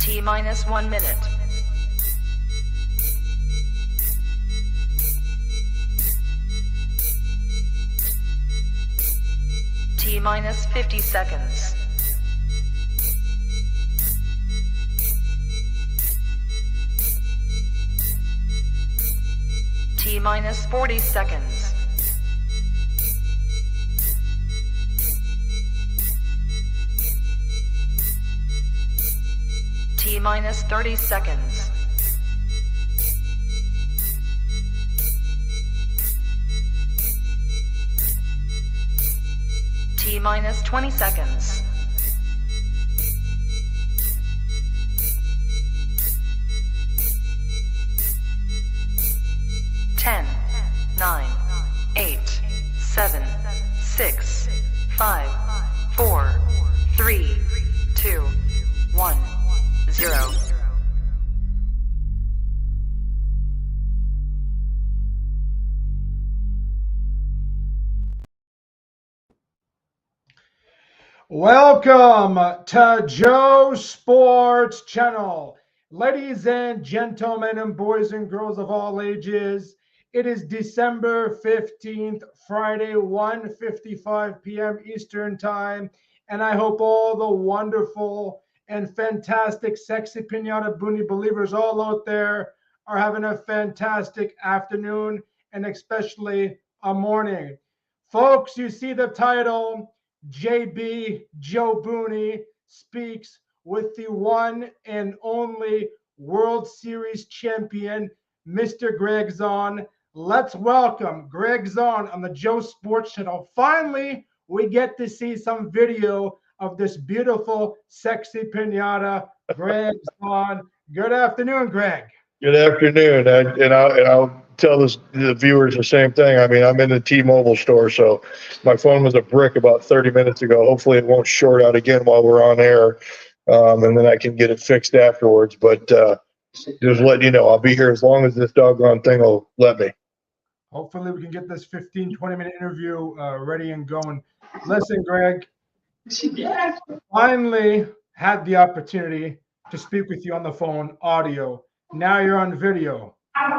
T minus 1 minute. T minus 50 seconds. T minus 40 seconds. T minus 30 seconds. T minus 20 seconds. Ten, 9, 8, 7, 6, 5, 4, 3, 2, 1, 0. Welcome to Joe Sports Channel. Ladies and gentlemen and boys and girls of all ages, it is December 15th, Friday, 1:55 p.m. Eastern Time, and I hope all the wonderful and fantastic Sexy Pinata Boonie believers all out there are having a fantastic afternoon and especially a morning. Folks, you see the title, JB Joe Boonie speaks with the one and only World Series champion, Mr. Gregg Zaun. Let's welcome Gregg Zaun on the Joe Sports Channel. Finally, we get to see some video of this beautiful, sexy pinata, Gregg Zaun. Good afternoon, Gregg. Good afternoon, and I'll tell the viewers the same thing. I mean, I'm in the T-Mobile store, so my phone was a brick about 30 minutes ago. Hopefully, it won't short out again while we're on air, and then I can get it fixed afterwards. But just letting you know, I'll be here as long as this doggone thing will let me. Hopefully, we can get this 15, 20-minute interview ready and going. Listen, Gregg, finally had the opportunity to speak with you on the phone, audio. Now you're on video.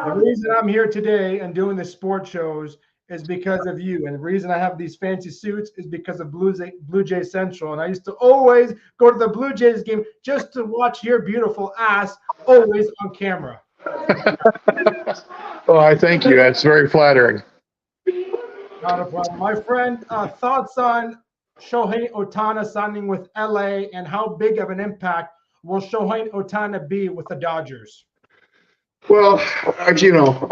The reason I'm here today and doing the sports shows is because of you. And the reason I have these fancy suits is because of Blue Jay Central. And I used to always go to the Blue Jays game just to watch your beautiful ass always on camera. Well, I thank you. That's very flattering. Not a problem. My friend, thoughts on Shohei Ohtani signing with LA and how big of an impact will Shohei Ohtani be with the Dodgers? Well,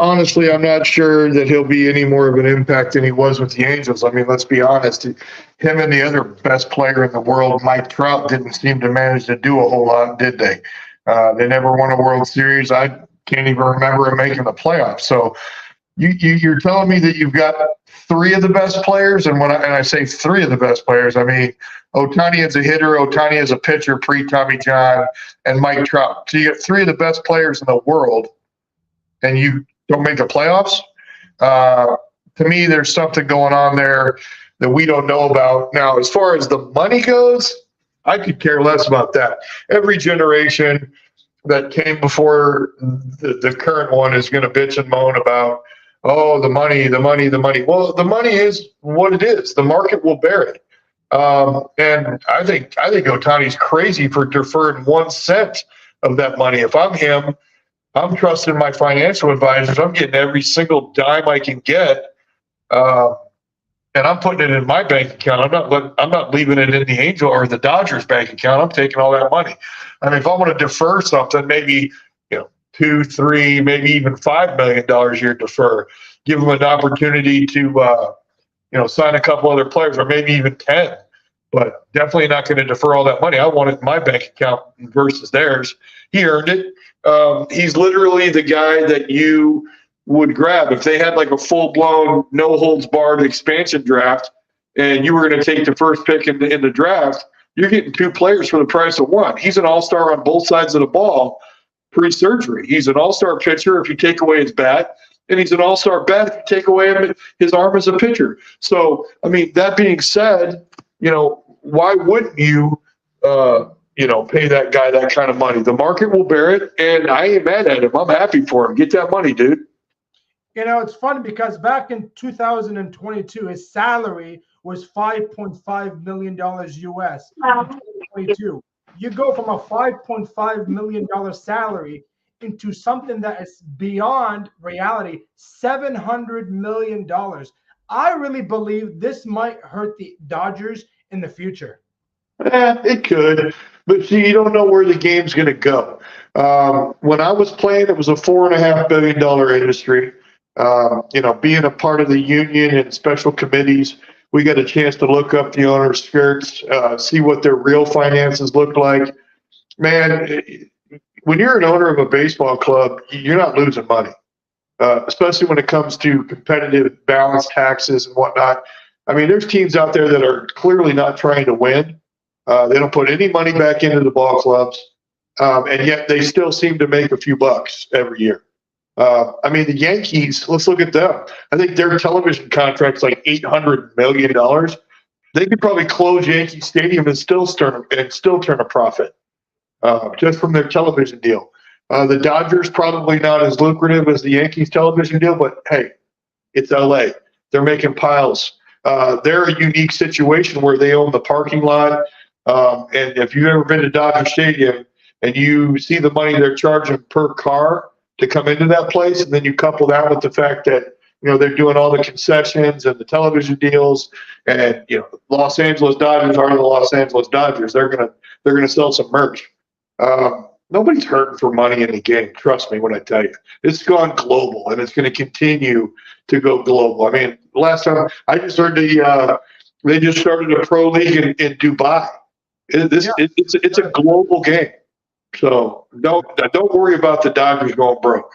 honestly, I'm not sure that he'll be any more of an impact than he was with the Angels. I mean, let's be honest. Him and the other best player in the world, Mike Trout, didn't seem to manage to do a whole lot, did they? They never won a World Series. I can't even remember him making the playoffs. So you're telling me that you've got three of the best players, and when I say three of the best players, I mean Ohtani as a hitter, Ohtani as a pitcher, pre-Tommy John, and Mike Trout. So you get three of the best players in the world, and you don't make the playoffs? To me, there's something going on there that we don't know about. Now, as far as the money goes, I could care less about that. Every generation that came before the current one is going to bitch and moan about, oh, the money, the money, the money. Well, the money is what it is. The market will bear it. And I think Ohtani's crazy for deferring 1 cent of that money. If I'm him, I'm trusting my financial advisors. I'm getting every single dime I can get, and I'm putting it in my bank account. I'm not leaving it in the Angel or the Dodgers bank account. I'm taking all that money. I mean, if I want to defer something, maybe $2, $3, maybe even $5 million a year defer. Give them an opportunity to sign a couple other players, or maybe even 10. But definitely not going to defer all that money. I want it in my bank account versus theirs. He earned it. He's literally the guy that you would grab if they had like a full-blown, no-holds-barred expansion draft, and you were going to take the first pick in the draft. You're getting two players for the price of one. He's an all-star on both sides of the ball pre-surgery. He's an all-star pitcher if you take away his bat, and he's an all-star bat if you take away his arm as a pitcher. So, I mean, that being said, why wouldn't you pay that guy that kind of money. The market will bear it, and I ain't mad at him. I'm happy for him. Get that money, dude. It's funny because back in 2022, his salary was $5.5 million US. In 2022, you go from a $5.5 million salary into something that is beyond reality, $700 million. I really believe this might hurt the Dodgers in the future. It could, but see, you don't know where the game's going to go. When I was playing, it was a $4.5 billion industry. Being a part of the union and special committees, we got a chance to look up the owners' skirts, see what their real finances look like. Man, when you're an owner of a baseball club, you're not losing money, especially when it comes to competitive balance taxes and whatnot. I mean, there's teams out there that are clearly not trying to win. They don't put any money back into the ball clubs, and yet they still seem to make a few bucks every year. The Yankees, let's look at them. I think their television contract's like $800 million. They could probably close Yankee Stadium and still turn a profit just from their television deal. The Dodgers probably not as lucrative as the Yankees television deal, but hey, it's LA. They're making piles. They're a unique situation where they own the parking lot. And if you've ever been to Dodger Stadium and you see the money they're charging per car to come into that place, and then you couple that with the fact that they're doing all the concessions and the television deals, and Los Angeles Dodgers are the Los Angeles Dodgers. They're gonna sell some merch. Nobody's hurting for money in the game. Trust me when I tell you, it's gone global, and it's going to continue to go global. I mean, last time I just heard they just started a pro league in Dubai. It's a global game. So don't worry about the Dodgers going broke.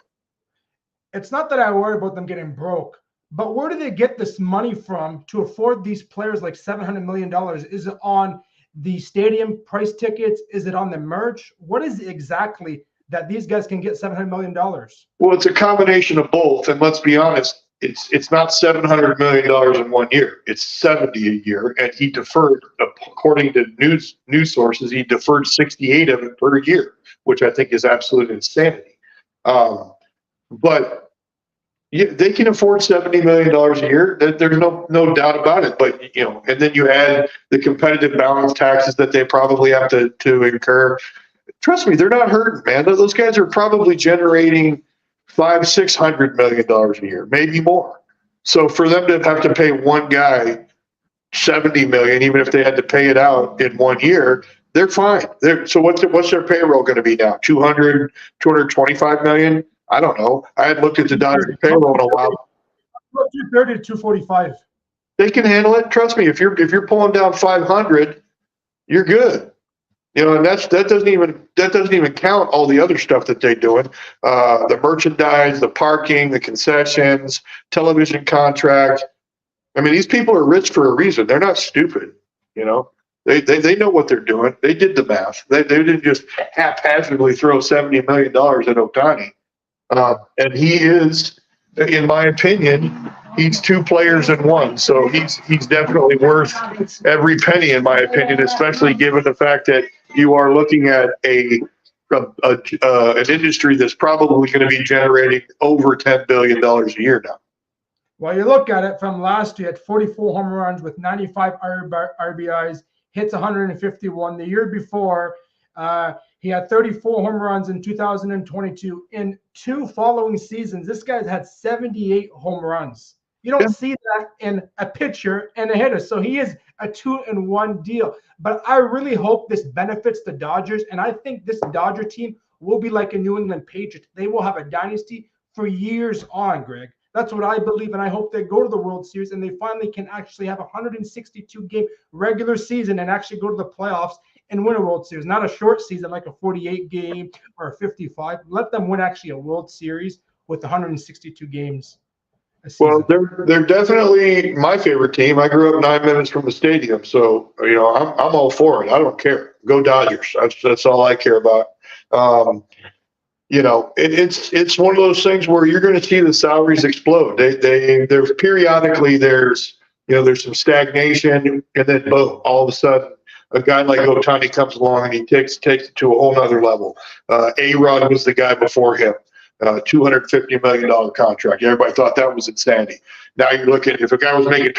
It's not that I worry about them getting broke, but where do they get this money from to afford these players like $700 million? Is it on the stadium price tickets? Is it on the merch? What is it exactly that these guys can get $700 million? Well, it's a combination of both. And let's be honest, it's not $700 million in 1 year. It's 70 a year. And he deferred, according to news sources, he deferred 68 of it per year, which I think is absolute insanity. But they can afford $70 million a year. There's no doubt about it. But, and then you add the competitive balance taxes that they probably have to incur. Trust me, they're not hurting, man. Those guys are probably generating $500-600 million a year, maybe more. So for them to have to pay one guy $70 million, even if they had to pay it out in 1 year, they're fine. So what's their payroll going to be now? 225 million? I don't know. I hadn't looked at the Dodgers payroll in a while. 230 to 245. They can handle it. Trust me. If you're pulling down 500, you're good. And that doesn't even count all the other stuff that they're doing. The merchandise, the parking, the concessions, television contract. I mean, these people are rich for a reason. They're not stupid. They know what they're doing. They did the math. They didn't just haphazardly throw $70 million at Ohtani. And he is, in my opinion, he's two players in one. So he's definitely worth every penny, in my opinion, especially given the fact that you are looking at an industry that's probably going to be generating over $10 billion a year now. Well, you look at it from last year, at 44 home runs with 95 RBIs, hits 151. The year before, he had 34 home runs in 2022. In 2 following seasons, this guy's had 78 home runs. You don't see that in a pitcher and a hitter. So he is a 2-in-1 deal. But I really hope this benefits the Dodgers. And I think this Dodger team will be like a New England Patriots. They will have a dynasty for years on, Greg. That's what I believe. And I hope they go to the World Series and they finally can actually have a 162-game regular season and actually go to the playoffs and win a World Series. Not a short season like a 48-game or a 55. Let them win actually a World Series with 162 games. Well, they're definitely my favorite team. I grew up 9 minutes from the stadium, so I'm all for it. I don't care. Go Dodgers. That's all I care about. It's one of those things where you're going to see the salaries explode. There's periodically there's some stagnation, and then boom, all of a sudden a guy like Ohtani comes along and he takes it to a whole nother level. A-Rod was the guy before him. $250 million contract. Everybody thought that was insanity. Now you're looking, if a guy was making,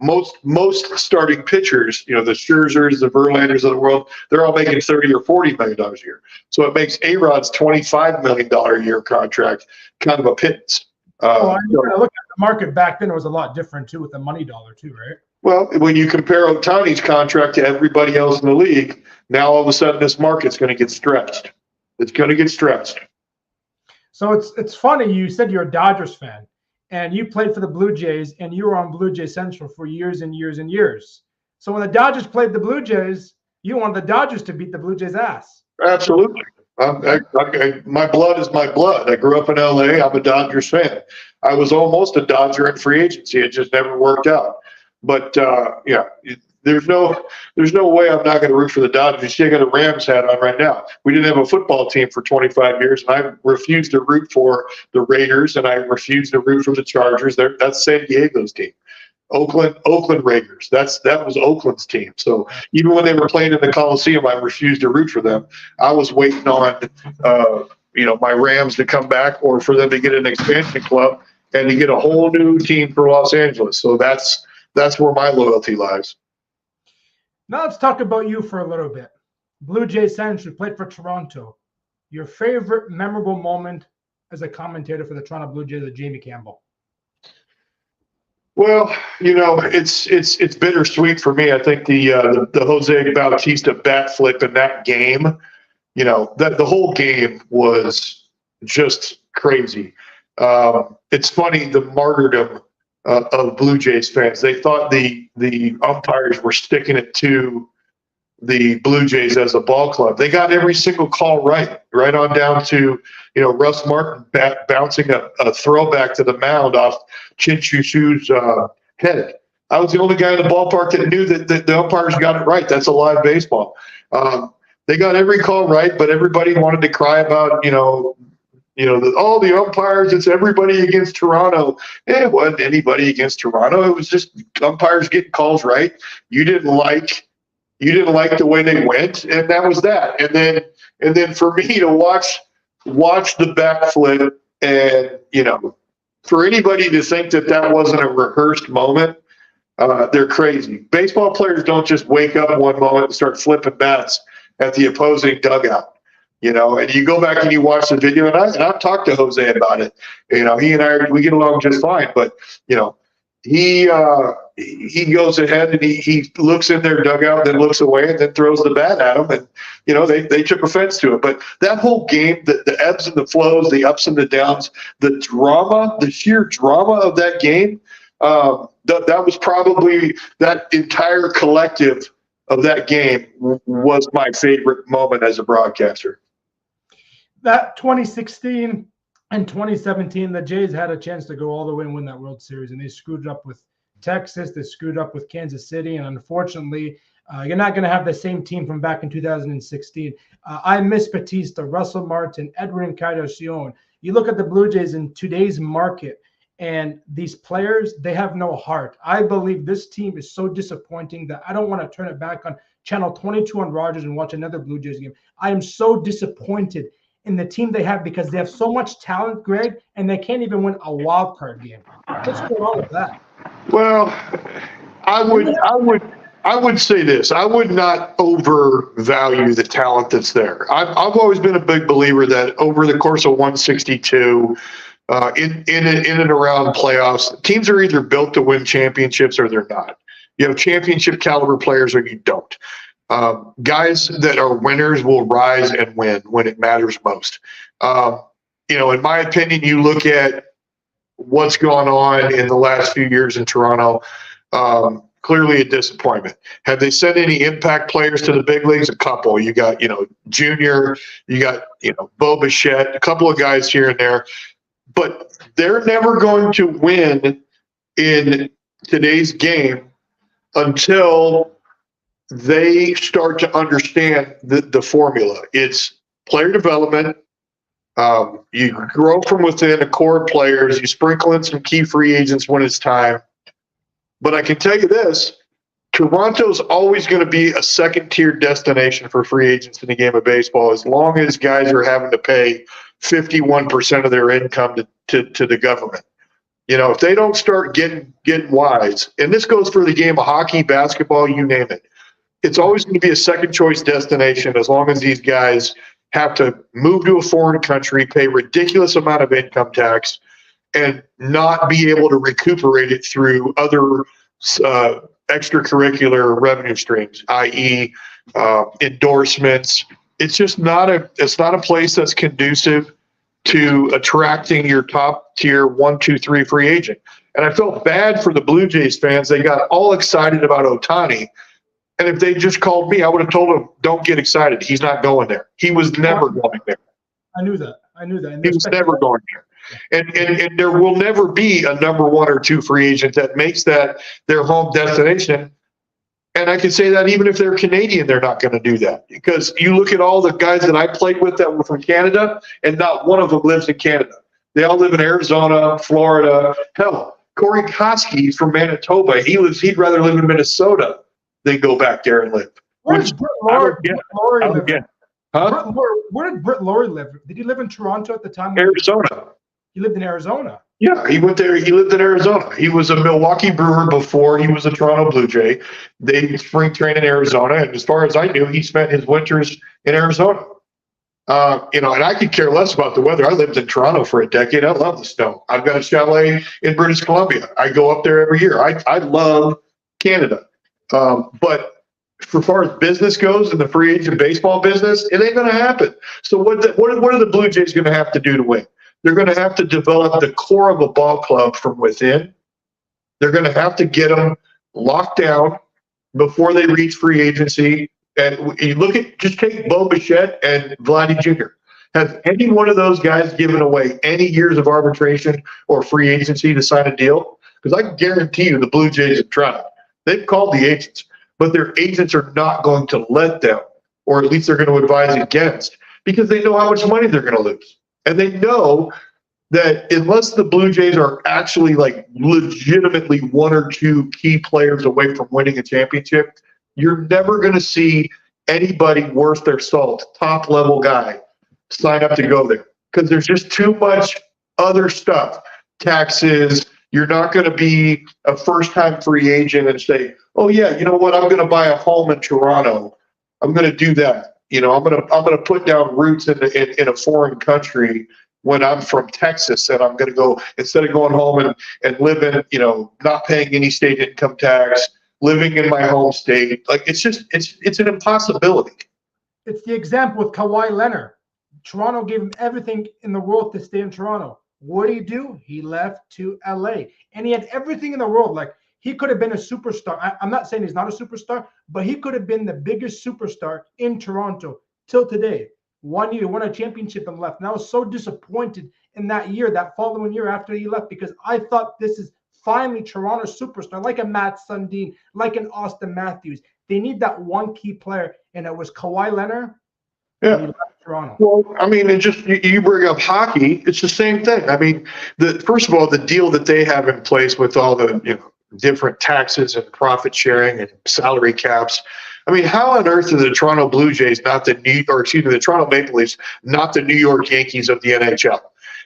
most starting pitchers, the Scherzers, the Verlanders of the world, they're all making $30 or $40 million a year. So it makes A-Rod's $25 million a year contract kind of a pittance. Look at the market back then, it was a lot different too with the money dollar too, right? Well, when you compare Ohtani's contract to everybody else in the league, now all of a sudden this market's going to get stretched. It's going to get stretched. So it's funny, you said you're a Dodgers fan and you played for the Blue Jays and you were on Blue Jay Central for years and years and years. So when the Dodgers played the Blue Jays, you wanted the Dodgers to beat the Blue Jays' ass. Absolutely. My blood is my blood. I grew up in LA. I'm a Dodgers fan. I was almost a Dodger in free agency. It just never worked out. But there's no way I'm not going to root for the Dodgers. You see, I got a Rams hat on right now. We didn't have a football team for 25 years, and I refused to root for the Raiders, and I refused to root for the Chargers. That's San Diego's team. Oakland Raiders. That was Oakland's team. So even when they were playing in the Coliseum, I refused to root for them. I was waiting on my Rams to come back or for them to get an expansion club and to get a whole new team for Los Angeles. So that's where my loyalty lies. Now let's talk about you for a little bit. Blue Jays Central, played for Toronto. Your favorite memorable moment as a commentator for the Toronto Blue Jays with Jamie Campbell? Well, it's bittersweet for me. I think the Jose Bautista bat flip in that game, that the whole game was just crazy. It's funny, the martyrdom of Blue Jays fans. They thought the umpires were sticking it to the Blue Jays as a ball club. They got every single call right on down to, Russ Martin bouncing a throwback to the mound off Chin Chuchu's head. I was the only guy in the ballpark that knew that the umpires got it right. That's a live baseball. They got every call right, but everybody wanted to cry about, the umpires, it's everybody against Toronto. It wasn't anybody against Toronto. It was just umpires getting calls right. You didn't like the way they went, and that was that. And then for me to watch the backflip, and for anybody to think that wasn't a rehearsed moment, they're crazy. Baseball players don't just wake up one moment and start flipping bats at the opposing dugout. And you go back and you watch the video, and I've talked to Jose about it. He and I, we get along just fine, but he goes ahead and he looks in their dugout, then looks away, and then throws the bat at them, and they took offense to it. But that whole game, the ebbs and the flows, the ups and the downs, the drama, the sheer drama of that game, that was probably that entire collective of that game was my favorite moment as a broadcaster. That 2016 and 2017, the Jays had a chance to go all the way and win that World Series, and they screwed up with Texas. They screwed up with Kansas City, and unfortunately, you're not going to have the same team from back in 2016. I miss Batista, Russell Martin, Edwin Encarnacion. You look at the Blue Jays in today's market, and these players, they have no heart. I believe this team is so disappointing that I don't want to turn it back on channel 22 on Rogers and watch another Blue Jays game. I am so disappointed in the team they have because they have so much talent, Greg, and they can't even win a wild card game. What's going on with that? Well, I would say this. I would not overvalue the talent that's there. I've always been a big believer that over the course of 162, in and around playoffs, teams are either built to win championships or they're not. You have championship caliber players or you don't. Guys that are winners will rise and win when it matters most. In my opinion, you look at what's gone on in the last few years in Toronto, clearly a disappointment. Have they sent any impact players to the big leagues? A couple. You got, Junior, you got, Bo Bichette, a couple of guys here and there. But they're never going to win in today's game until they start to understand the formula. It's player development. You grow from within a core of players. You sprinkle in some key free agents when it's time. But I can tell you this, Toronto's always going to be a second-tier destination for free agents in the game of baseball as long as guys are having to pay 51% of their income to the government. If they don't start getting wise, and this goes for the game of hockey, basketball, you name it, it's always going to be a second-choice destination as long as these guys have to move to a foreign country, pay ridiculous amount of income tax, and not be able to recuperate it through other extracurricular revenue streams, i.e., endorsements. It's just not a place that's conducive to attracting your top tier 1, 2, 3 free agent. And I felt bad for the Blue Jays fans. They got all excited about Ohtani. And if they just called me, I would have told them, don't get excited. He's not going there. He was never going there. I knew that. And he was never going there. And there will never be a number 1 or 2 free agent that makes that their home destination. And I can say that even if they're Canadian, they're not going to do that. Because you look at all the guys that I played with that were from Canada, and not one of them lives in Canada. They all live in Arizona, Florida. Hell, Corey Koski's from Manitoba. He'd rather live in Minnesota than go back there and live. Where did Britt Laurie live? Huh? Where did Britt Laurie live? Did he live in Toronto at the time? Arizona. He lived in Arizona. Yeah, he went there. He lived in Arizona. He was a Milwaukee Brewer before he was a Toronto Blue Jay. They spring trained in Arizona, and as far as I knew, he spent his winters in Arizona. And I could care less about the weather. I lived in Toronto for a decade. I love the snow. I've got a chalet in British Columbia. I go up there every year. I love Canada. But as far as business goes in the free agent baseball business, it ain't going to happen. So what are the Blue Jays going to have to do to win? They're going to have to develop the core of a ball club from within. They're going to have to get them locked down before they reach free agency. And you just take Bo Bichette and Vladdy Jr. Has any one of those guys given away any years of arbitration or free agency to sign a deal? Because I can guarantee you the Blue Jays have tried. They've called the agents, but their agents are not going to let them, or at least they're going to advise against, because they know how much money they're going to lose. And they know that unless the Blue Jays are actually like legitimately 1 or 2 key players away from winning a championship, you're never going to see anybody worth their salt, top level guy, sign up to go there, because there's just too much other stuff. Taxes. You're not going to be a first-time free agent and say, "Oh yeah, you know what? I'm going to buy a home in Toronto. I'm going to do that. I'm going to put down roots in a foreign country when I'm from Texas, and I'm going to go, instead of going home and living, not paying any state income tax, living in my home state. Like it's an impossibility." It's the example with Kawhi Leonard. Toronto gave him everything in the world to stay in Toronto. What did he do? He left to LA, and he had everything in the world. Like, he could have been a superstar. I'm not saying he's not a superstar, but he could have been the biggest superstar in Toronto till today. 1 year, won a championship and left. And I was so disappointed in that year, that following year after he left, because I thought this is finally Toronto's superstar, like a Matt Sundin, like an Austin Matthews. They need that one key player, and it was Kawhi Leonard. Yeah. Toronto. Well, I mean, you bring up hockey, it's the same thing. I mean, first of all, the deal that they have in place with all the different taxes and profit sharing and salary caps. I mean, how on earth are the Toronto Blue Jays the Toronto Maple Leafs not the New York Yankees of the NHL?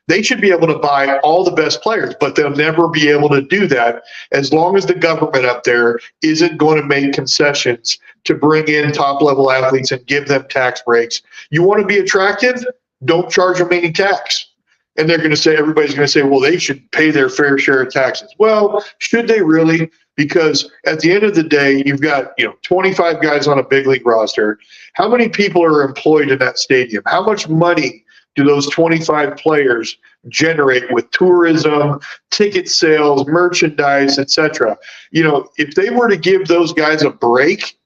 They should be able to buy all the best players, but they'll never be able to do that as long as the government up there isn't going to make concessions to bring in top-level athletes and give them tax breaks. You want to be attractive? Don't charge them any tax. And everybody's going to say, well, they should pay their fair share of taxes. Well, should they really? Because at the end of the day, you've got 25 guys on a big league roster. How many people are employed in that stadium? How much money do those 25 players generate with tourism, ticket sales, merchandise, etc.? If they were to give those guys a break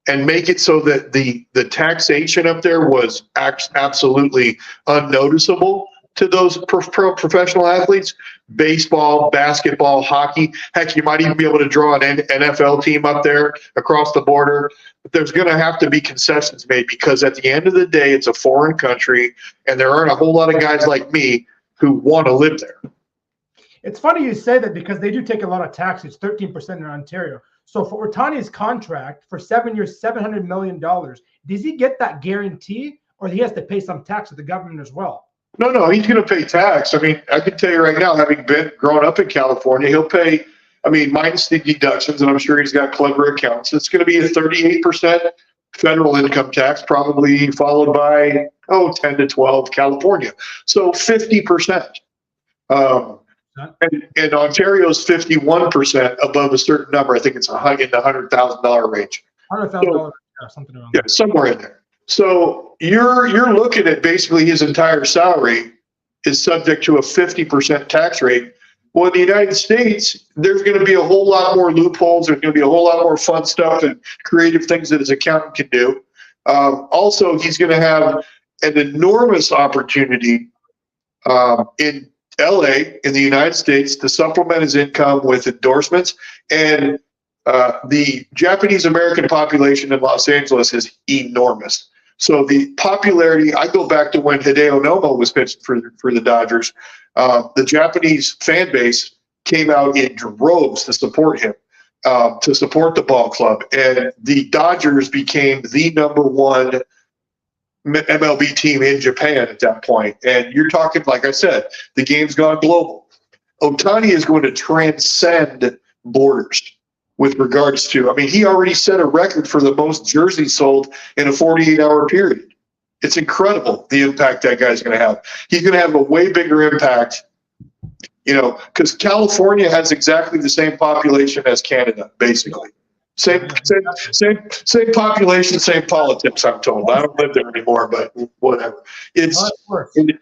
and make it so that the taxation up there was absolutely unnoticeable to those professional athletes, baseball, basketball, hockey. Heck, you might even be able to draw an NFL team up there across the border. But there's going to have to be concessions made, because at the end of the day, it's a foreign country, and there aren't a whole lot of guys like me who want to live there. It's funny you say that, because they do take a lot of taxes, 13% in Ontario. So for Ohtani's contract for 7 years, $700 million, does he get that guarantee, or he has to pay some tax to the government as well? No, he's going to pay tax. I mean, I can tell you right now, having grown up in California, he'll pay, I mean, minus the deductions, and I'm sure he's got clever accounts. It's going to be a 38% federal income tax, probably followed by, 10 to 12 California. So 50%. And Ontario's 51% above a certain number. I think it's in the $100,000 range. $100,000, something around there. Yeah, somewhere in there. So you're looking at basically his entire salary is subject to a 50% tax rate. Well, in the United States, there's going to be a whole lot more loopholes. There's going to be a whole lot more fun stuff and creative things that his accountant can do. Also, he's going to have an enormous opportunity in LA, in the United States, to supplement his income with endorsements. And the Japanese American population in Los Angeles is enormous. So the popularity, I go back to when Hideo Nomo was pitching for the Dodgers. The Japanese fan base came out in droves to support him, to support the ball club. And the Dodgers became the #1 MLB team in Japan at that point. And you're talking, like I said, the game's gone global. Ohtani is going to transcend borders with regards to, I mean, he already set a record for the most jerseys sold in a 48-hour period. It's incredible the impact that guy's going to have. He's going to have a way bigger impact, because California has exactly the same population as Canada, basically. Same population, same politics, I'm told. I don't live there anymore, but whatever. It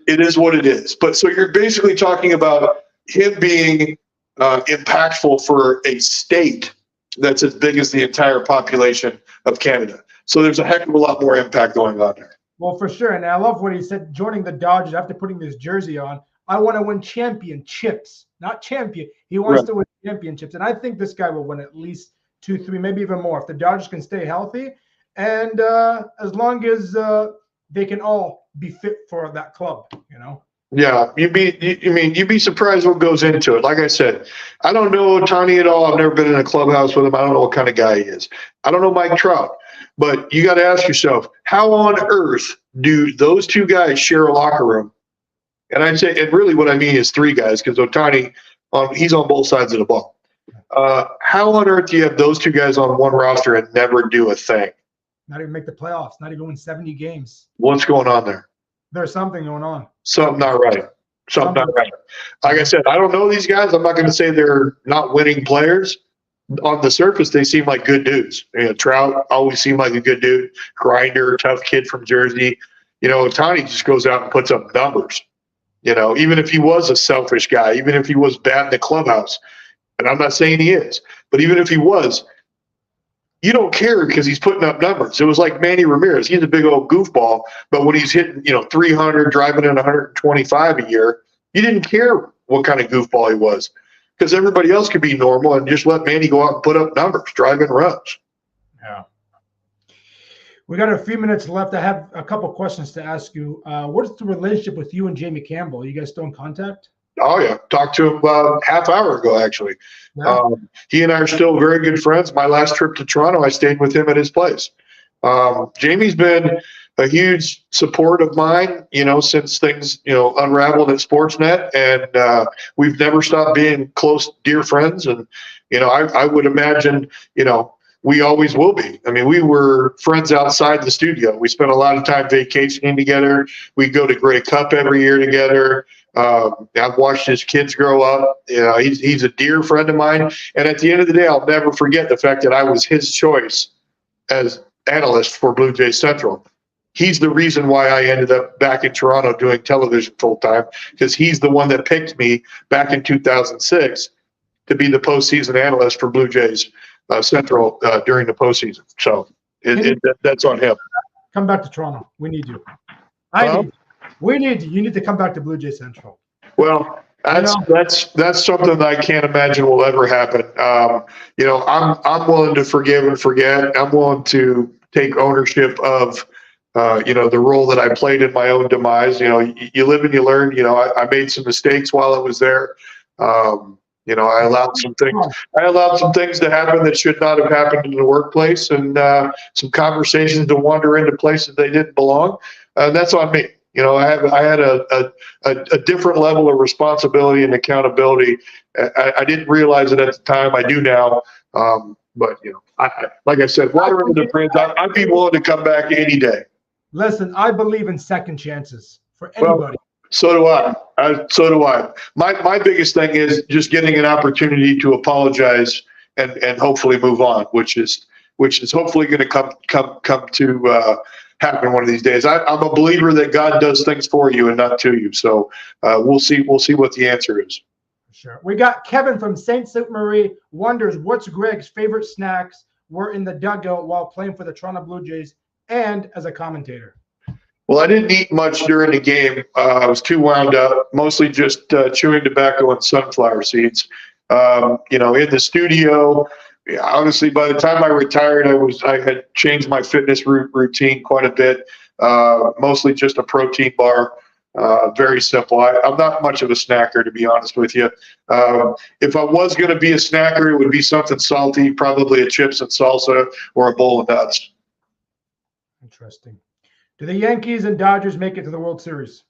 is what it is. But so you're basically talking about him being impactful for a state that's as big as the entire population of Canada. So there's a heck of a lot more impact going on there. Well, for sure. And I love what he said, joining the Dodgers after putting this jersey on. I want to win championships, not champion. He wants to win championships. And I think this guy will win at least 2, 3, maybe even more if the Dodgers can stay healthy. And as long as they can all be fit for that club, Yeah, you'd be surprised what goes into it. Like I said, I don't know Ohtani at all. I've never been in a clubhouse with him. I don't know what kind of guy he is. I don't know Mike Trout. But you got to ask yourself, how on earth do those two guys share a locker room? And I'd say, and really what I mean is 3 guys, because Ohtani, he's on both sides of the ball. How on earth do you have those 2 guys on one roster and never do a thing? Not even make the playoffs, not even win 70 games. What's going on there? There's something going on. Something not right. Something not right. Like I said, I don't know these guys. I'm not going to say they're not winning players. On the surface, they seem like good dudes. Trout always seemed like a good dude. Grinder, tough kid from Jersey. Ohtani just goes out and puts up numbers. Even if he was a selfish guy, even if he was bad in the clubhouse, and I'm not saying he is, but even if he was, you don't care because he's putting up numbers. It was like Manny Ramirez. He's a big old goofball, but when he's hitting, 300, driving in 125 a year, you didn't care what kind of goofball he was because everybody else could be normal and just let Manny go out and put up numbers, driving runs. Yeah. We got a few minutes left. I have a couple questions to ask you. What's the relationship with you and Jamie Campbell? Are you guys still in contact? Oh, yeah. Talked to him about half hour ago, actually. Yeah. He and I are still very good friends. My last trip to Toronto, I stayed with him at his place. Jamie's been a huge support of mine, since things, unraveled at Sportsnet. And we've never stopped being close, dear friends. And, I would imagine, we always will be. I mean, we were friends outside the studio. We spent a lot of time vacationing together. We go to Grey Cup every year together. I've watched his kids grow up. He's a dear friend of mine. And at the end of the day, I'll never forget the fact that I was his choice as analyst for Blue Jays Central. He's the reason why I ended up back in Toronto doing television full time, because he's the one that picked me back in 2006 to be the postseason analyst for Blue Jays Central during the postseason. So that's on him. Come back to Toronto. We need you. We need you. You need to come back to Blue Jay Central. Well, that's something that I can't imagine will ever happen. I'm willing to forgive and forget. I'm willing to take ownership of the role that I played in my own demise. You live and you learn. I made some mistakes while I was there. You know, I allowed some things. I allowed some things to happen that should not have happened in the workplace, and some conversations to wander into places they didn't belong. That's on me. You know, I had a different level of responsibility and accountability. I didn't realize it at the time. I do now. But you know, like I said, water under the bridge. I'd be willing to come back any day. Listen, I believe in second chances for anybody. Well, so do I. So do I. My biggest thing is just getting an opportunity to apologize and hopefully move on, which is hopefully going to come to happen one of these days. I'm a believer that God does things for you and not to you. So we'll see what the answer is. Sure. We got Kevin from Saint Ste. Marie wonders what's Gregg's favorite snacks were in the dugout while playing for the Toronto Blue Jays and as a commentator. Well, I didn't eat much during the game. I was too wound up, mostly just chewing tobacco and sunflower seeds. You know, in the studio, honestly, by the time I retired, I had changed my fitness routine quite a bit. Mostly just a protein bar. Very simple. I'm not much of a snacker, to be honest with you. If I was going to be a snacker, it would be something salty, probably a chips and salsa or a bowl of nuts. Interesting. Do the Yankees and Dodgers make it to the World Series?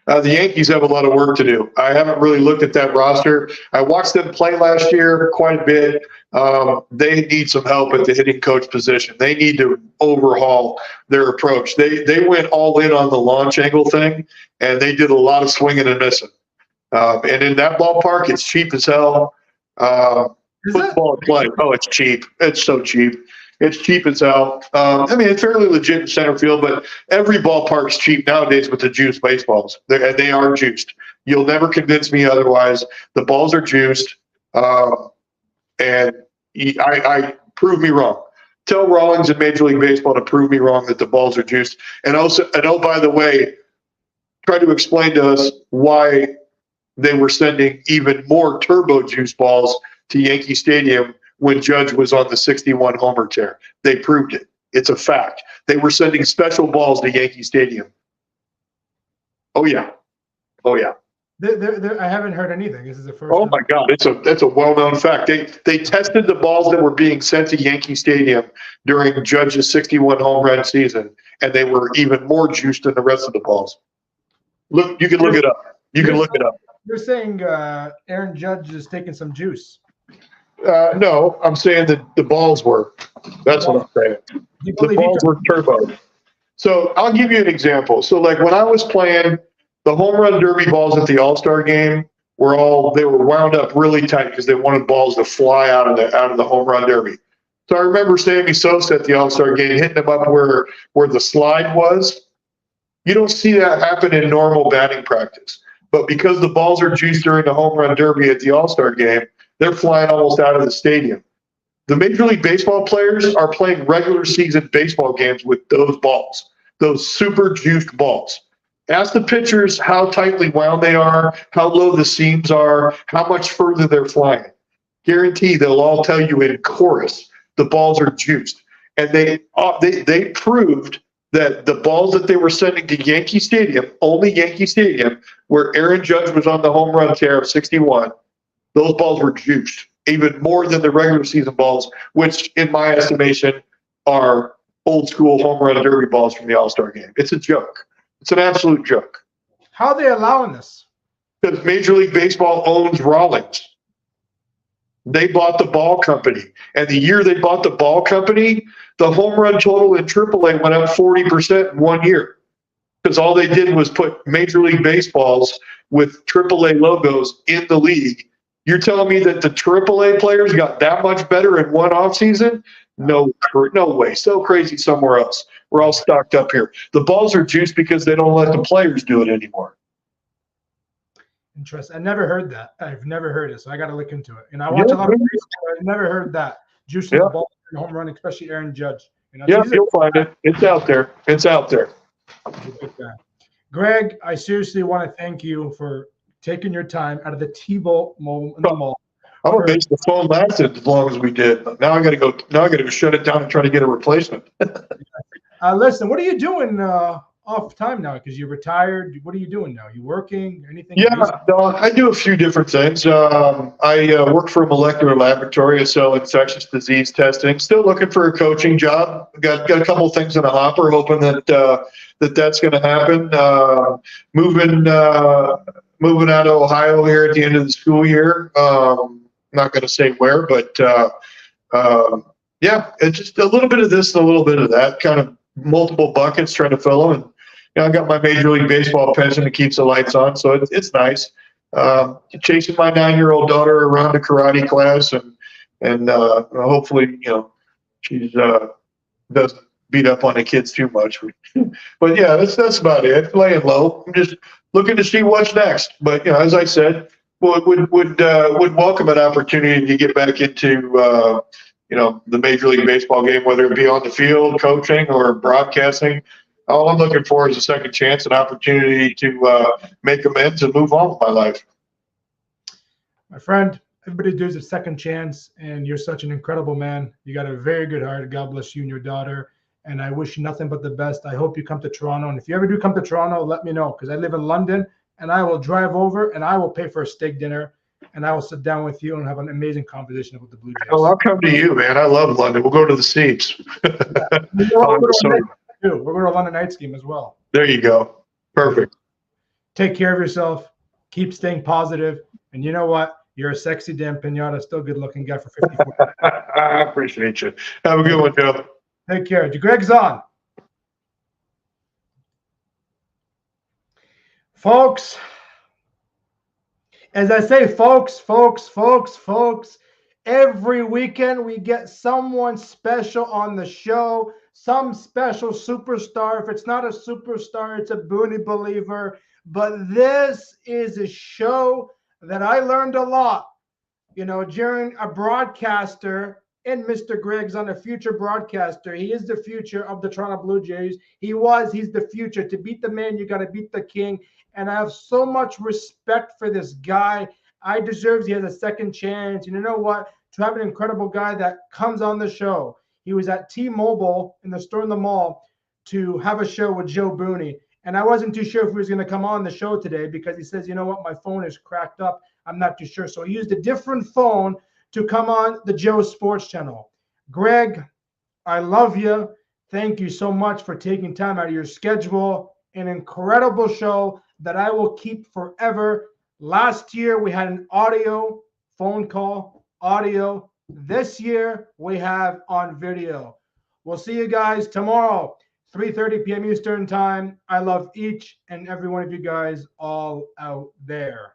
The Yankees have a lot of work to do. I haven't really looked at that roster. I watched them play last year quite a bit. They need some help at the hitting coach position. They need to overhaul their approach. They went all in on the launch angle thing, and they did a lot of swinging and missing. And in that ballpark, it's cheap as hell. Football play. Oh, it's cheap. It's so cheap. It's cheap as hell. I mean, it's fairly legit in center field, but every ballpark's cheap nowadays with the juiced baseballs. They are juiced. You'll never convince me otherwise. The balls are juiced, and I prove me wrong. Tell Rawlings in Major League Baseball to prove me wrong that the balls are juiced. And also, by the way, try to explain to us why they were sending even more turbo juice balls to Yankee Stadium when Judge was on the 61 homer tear. They proved it. It's a fact. They were sending special balls to Yankee Stadium. Oh, yeah. Oh, yeah. I haven't heard anything. This is the first. Oh, my God. That's a well-known fact. They tested the balls that were being sent to Yankee Stadium during Judge's 61 home run season, and they were even more juiced than the rest of the balls. Look, you can look it up. You're saying Aaron Judge is taking some juice. No, I'm saying that the balls were. That's what I'm saying. The balls were turbo. So I'll give you an example. So like when I was playing, the home run derby balls at the All-Star game they were wound up really tight because they wanted balls to fly out of the home run derby. So I remember Sammy Sosa at the All-Star game hitting them up where the slide was. You don't see that happen in normal batting practice. But because the balls are juiced during the home run derby at the All-Star game, they're flying almost out of the stadium. The Major League Baseball players are playing regular season baseball games with those balls, those super juiced balls. Ask the pitchers how tightly wound they are, how low the seams are, how much further they're flying. Guarantee they'll all tell you in chorus the balls are juiced. And they proved that the balls that they were sending to Yankee Stadium, only Yankee Stadium, where Aaron Judge was on the home run tear of 61, those balls were juiced, even more than the regular season balls, which, in my estimation, are old school home run derby balls from the All-Star game. It's a joke. It's an absolute joke. How are they allowing this? Because Major League Baseball owns Rawlings. They bought the ball company. And the year they bought the ball company, the home run total in AAA went up 40% in 1 year. Because all they did was put Major League Baseballs with AAA logos in the league. You're telling me that the AAA players got that much better in one offseason? No way. So crazy somewhere else. We're all stocked up here. The balls are juiced because they don't let the players do it anymore. Interesting. I never heard that. I've never heard it, so I got to look into it. And I watch a lot of baseball. I've never heard that. Juicing the ball in home run, especially Aaron Judge. You'll find it. It's out there. It's out there. Gregg, I seriously want to thank you for taking your time out of the T-Bolt mall in the mall. I'm amazed the phone lasted as long as we did. Now I got to go shut it down and try to get a replacement. Listen, what are you doing off time now because you're retired. What are you doing now? You working? Anything? Yeah, no, I do a few different things. I work for a molecular laboratory. I sell infectious disease testing. Still looking for a coaching job. Got a couple things in the hopper, hoping that's going to happen. Moving out of Ohio here at the end of the school year. Not going to say where, but yeah, it's just a little bit of this and a little bit of that, kind of multiple buckets trying to fill them. And I got my Major League Baseball pension that keeps the lights on, so it's nice. Chasing my 9-year-old daughter around a karate class, and hopefully, she's doesn't beat up on the kids too much. But yeah, that's about it. Laying low. I'm just looking to see what's next. But as I said, would welcome an opportunity to get back into the Major League Baseball game, whether it be on the field, coaching, or broadcasting. All I'm looking for is a second chance, an opportunity to make amends and move on with my life. My friend, everybody deserves a second chance, and you're such an incredible man. You got a very good heart. God bless you and your daughter, and I wish you nothing but the best. I hope you come to Toronto, and if you ever do come to Toronto, let me know, because I live in London, and I will drive over, and I will pay for a steak dinner, and I will sit down with you and have an amazing conversation with the Blue Jays. Well, I'll come to you, man. I love London. We'll go to the seats. We're going to a London Knights game as well. There you go. Perfect. Take care of yourself. Keep staying positive. And you know what? You're a sexy damn pinata, still good looking guy for 54. I appreciate you. Have a good one, Joe. Take care. Gregg Zaun. Folks, as I say, folks, every weekend we get someone special on the show, some special superstar. If it's not a superstar, it's a Booney believer. But this is a show that I learned a lot, during a broadcaster, and Mr. Gregg's on a future broadcaster. He is the future of the Toronto Blue Jays. He's the future. To beat the man, you got to beat the king. And I have so much respect for this guy. He has a second chance. And you know what? To have an incredible guy that comes on the show. He was at T-Mobile in the store in the mall to have a show with Joe Booney. And I wasn't too sure if he was going to come on the show today because he says, you know what, my phone is cracked up. I'm not too sure. So he used a different phone to come on the Joe Sports Channel. Gregg, I love you. Thank you so much for taking time out of your schedule. An incredible show that I will keep forever. Last year, we had an audio phone call, audio. This year, we have on video. We'll see you guys tomorrow, 3:30 p.m. Eastern Time. I love each and every one of you guys all out there.